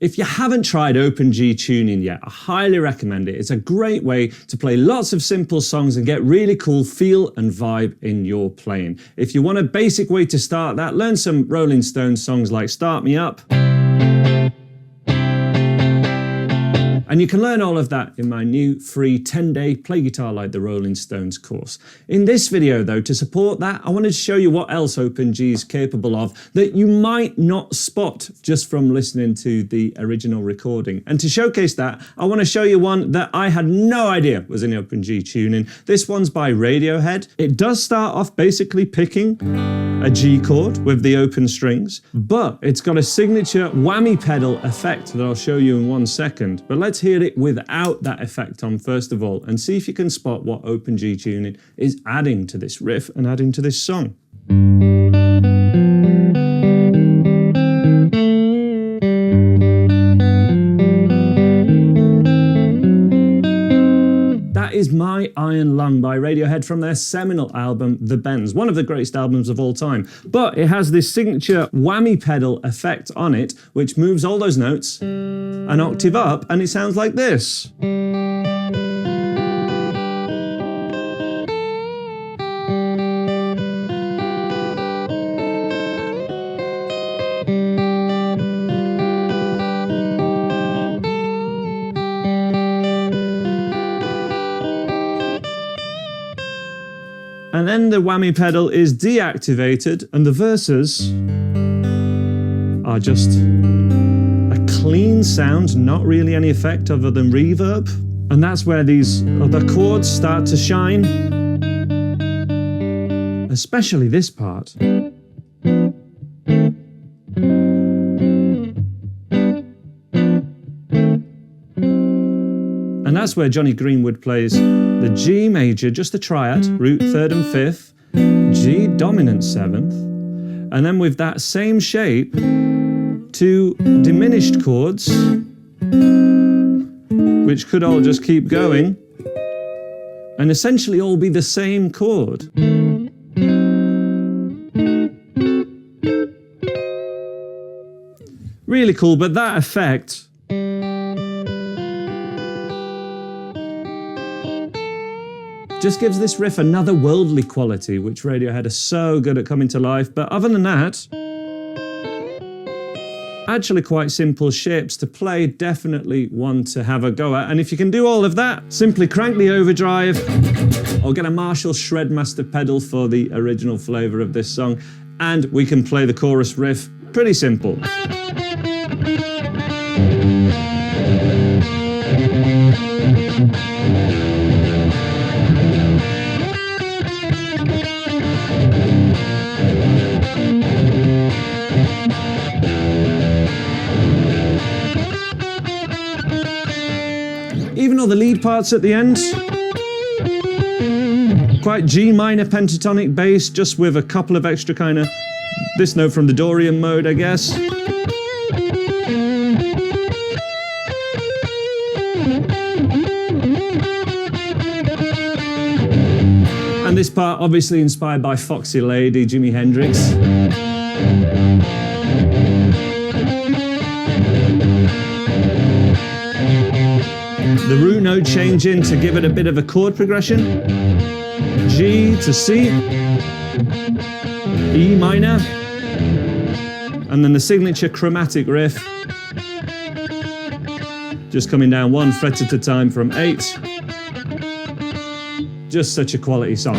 If you haven't tried Open G tuning yet, I highly recommend it. It's a great way to play lots of simple songs and get really cool feel and vibe in your playing. If you want a basic way to start that, learn some Rolling Stones songs like Start Me Up. And you can learn all of that in my new free 10-day Play Guitar Like the Rolling Stones course. In this video though, to support that, I wanted to show you what else Open G is capable of that you might not spot just from listening to the original recording. And to showcase that, I want to show you one that I had no idea was in Open G tuning. This one's by Radiohead. It does start off basically picking a G chord with the open strings, but it's got a signature whammy pedal effect that I'll show you in 1 second. But let's hear it without that effect on first of all and see if you can spot what Open G tuning is adding to this riff and adding to this song. Is My Iron Lung by Radiohead from their seminal album The Bends, one of the greatest albums of all time. But it has this signature whammy pedal effect on it, which moves all those notes an octave up, and it sounds like this. And then the whammy pedal is deactivated and the verses are just a clean sound, not really any effect other than reverb. And that's where these other chords start to shine, especially this part. And that's where Johnny Greenwood plays the G major, just the triad, root 3rd and 5th, G dominant 7th, and then with that same shape, 2 diminished chords, which could all just keep going, and essentially all be the same chord. Really cool, but that effect just gives this riff another worldly quality, which Radiohead are so good at coming to life. But other than that, actually quite simple shapes to play, definitely one to have a go at. And if you can do all of that, simply crank the overdrive or get a Marshall Shredmaster pedal for the original flavour of this song, and we can play the chorus riff. Pretty simple. Even all the lead parts at the end, quite G minor pentatonic bass, just with a couple of extra kind of this note from the Dorian mode, I guess. And this part obviously inspired by Foxy Lady, Jimi Hendrix. The root note changing to give it a bit of a chord progression. G to C, E minor, and then the signature chromatic riff, just coming down 1 fret at a time from 8. Just such a quality song.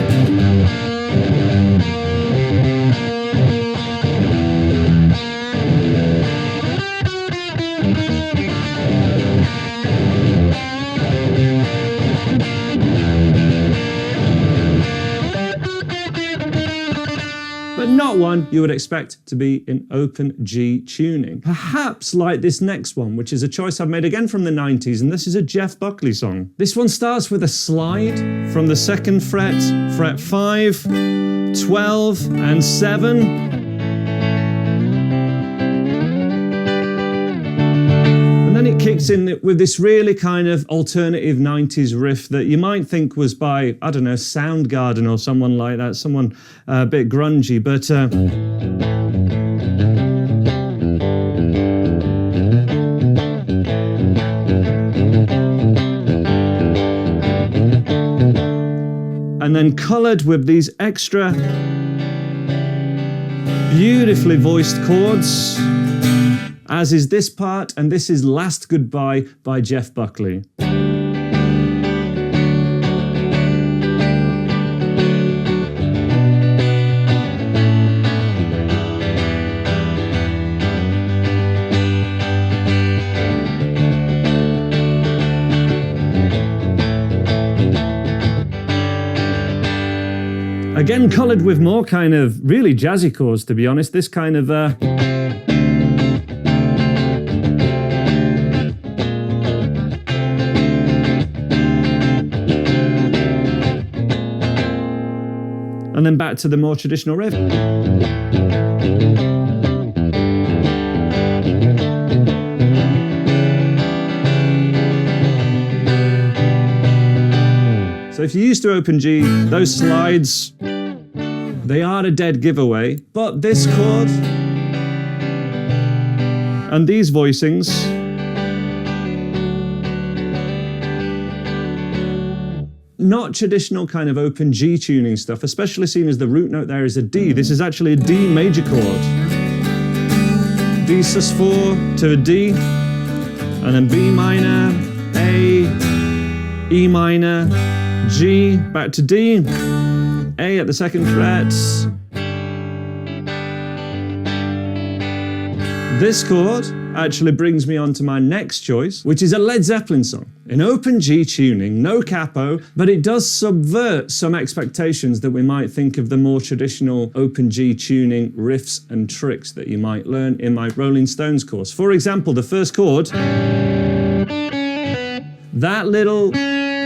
But not one you would expect to be in Open G tuning. Perhaps like this next one, which is a choice I've made again from the 90s, and this is a Jeff Buckley song. This one starts with a slide from the 2nd fret, fret 5, 12, and 7. It kicks in with this really kind of alternative 90s riff that you might think was by, I don't know, Soundgarden or someone like that, someone a bit grungy, but and then coloured with these extra beautifully voiced chords, as is this part, and this is Last Goodbye by Jeff Buckley. Again, coloured with more kind of really jazzy chords, to be honest. This kind of and then back to the more traditional riff. So if you're used to open G, those slides, they are a dead giveaway, but this chord and these voicings not traditional kind of open G tuning stuff, especially seeing as the root note there is a D. This is actually a D major chord. D sus4 to a D, and then B minor, A, E minor, G, back to D, A at the second fret. This chord actually brings me on to my next choice, which is a Led Zeppelin song. In open G tuning, no capo, but it does subvert some expectations that we might think of the more traditional open G tuning riffs and tricks that you might learn in my Rolling Stones course. For example, the first chord, that little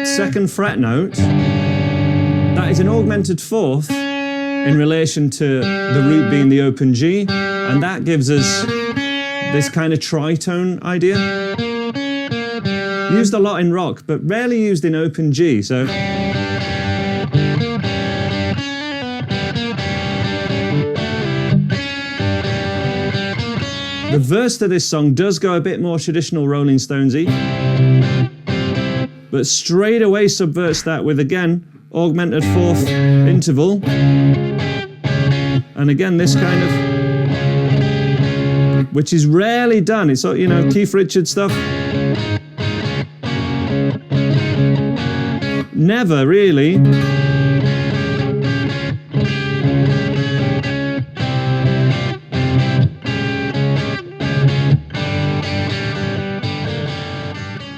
second fret note, that is an augmented fourth in relation to the root being the open G, and that gives us this kind of tritone idea. Used a lot in rock, but rarely used in open G, so the verse to this song does go a bit more traditional Rolling Stonesy, but straight away subverts that with, again, augmented fourth interval, and again this kind of, which is rarely done. It's, you know, Keith Richards stuff. Never really.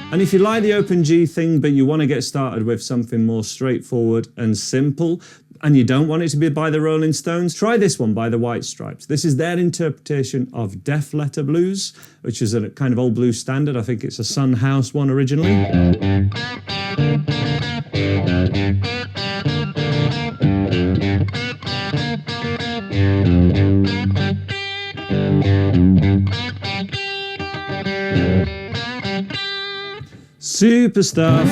And if you like the open G thing, but you want to get started with something more straightforward and simple, and you don't want it to be by the Rolling Stones, try this one by the White Stripes. This is their interpretation of Def Letter Blues, which is a kind of old blues standard. I think it's a Sun House one originally. Super stuff.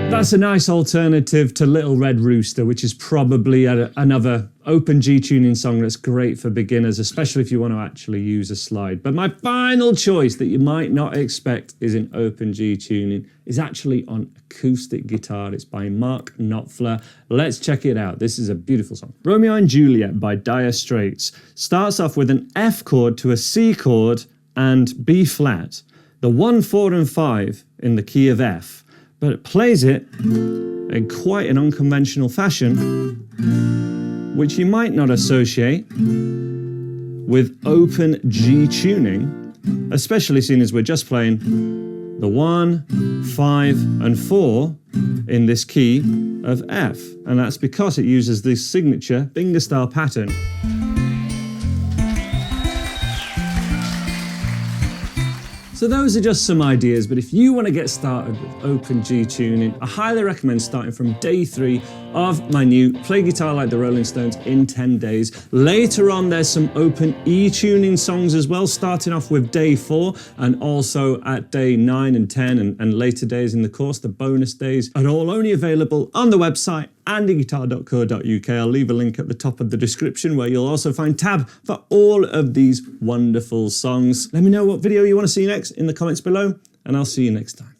That's a nice alternative to Little Red Rooster, which is probably another open G tuning song that's great for beginners, especially if you want to actually use a slide. But my final choice that you might not expect is in open G tuning is actually on acoustic guitar. It's by Mark Knopfler. Let's check it out. This is a beautiful song. Romeo and Juliet by Dire Straits starts off with an F chord to a C chord and B flat. The 1, 4 and 5 in the key of F, but it plays it in quite an unconventional fashion, which you might not associate with open G tuning, especially seeing as we're just playing the 1, 5 and 4 in this key of F. And that's because it uses this signature fingerstyle pattern. So those are just some ideas, but if you want to get started with open G tuning, I highly recommend starting from day 3 of my new Play Guitar Like the Rolling Stones in 10 days. Later on, there's some open E tuning songs as well, starting off with day 4 and also at day 9 and 10 and later days in the course, the bonus days are all only available on the website andyguitar.co.uk. I'll leave a link at the top of the description where you'll also find tab for all of these wonderful songs. Let me know what video you want to see next in the comments below, and I'll see you next time.